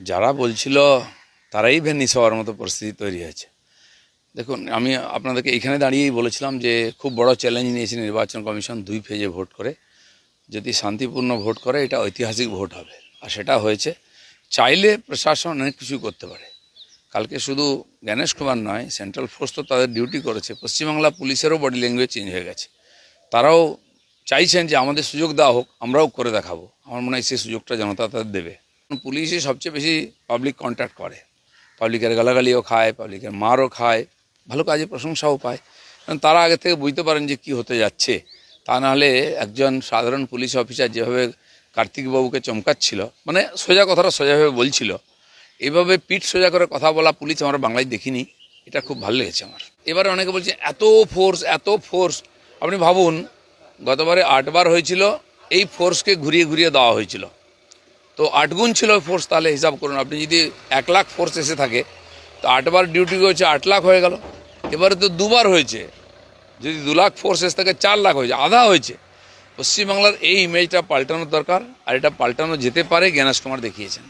যারা বলছিল তারাই ভেনিস হওয়ার মতো পরিস্থিতি তৈরি হয়েছে। দেখুন, আমি আপনাদেরকে এখানে দাঁড়িয়েই বলেছিলাম যে খুব বড় চ্যালেঞ্জ নিয়েছে নির্বাচন কমিশন 2 ফেজে ভোট করে। যদি শান্তিপূর্ণ ভোট করে এটা ঐতিহাসিক ভোট হবে, আর সেটা হয়েছে। চাইলে প্রশাসন অনেক কিছু করতে পারে। কালকে শুধু জ্ঞানেশ কুমার নয়, সেন্ট্রাল ফোর্স তো তাদের ডিউটি করেছে। পশ্চিমবাংলা পুলিশেরও বডি ল্যাঙ্গুয়েজ চেঞ্জ হয়ে গেছে। তারাও চাইছেন যে আমাদের সুযোগ দেওয়া হোক, আমরাও করে দেখাবো। আমার মনে হয় সেই সুযোগটা জনতা তাদের দেবে। পুলিশই সবচেয়ে বেশি পাবলিক কন্ট্যাক্ট করে, পাবলিকের গালাগালিও খায়, পাবলিকের মারও খায়, ভালো কাজে প্রশংসাও পায়। কারণ তারা আগে থেকে বুঝতে পারেন যে কী হতে যাচ্ছে। তা নাহলে একজন সাধারণ পুলিশ অফিসার যেভাবে কার্তিকবাবুকে চমকাচ্ছিল, মানে সোজা কথাটা সোজাভাবে বলছিল, এভাবে পিঠ সোজা করে কথা বলা পুলিশ আমরা বাংলায় দেখিনি। এটা খুব ভালো লেগেছে আমার। এবারে অনেকে বলছে এত ফোর্স। আপনি ভাবুন, গতবারে 8 বার হয়েছিল, এই ফোর্সকে ঘুরিয়ে ঘুরিয়ে দেওয়া হয়েছিল। তো 8 গুণ ছিল ফোর্স। তাহলে হিসাব করুন, আপনি যদি 1 লাখ ফোর্স এসে থাকে, তো 8 বার ডিউটি করেছে, 8 লাখ হয়ে গেল। এবারে তো 2 বার হয়েছে, যদি 2 লাখ ফোর্স এসে থাকে 4 লাখ হয়েছে, আধা হয়েছে। পশ্চিমবাংলার এই ইমেজটা পাল্টানোর দরকার, আর এটা পাল্টানো যেতে পারে, জ্ঞানেশ কুমার দেখিয়েছেন।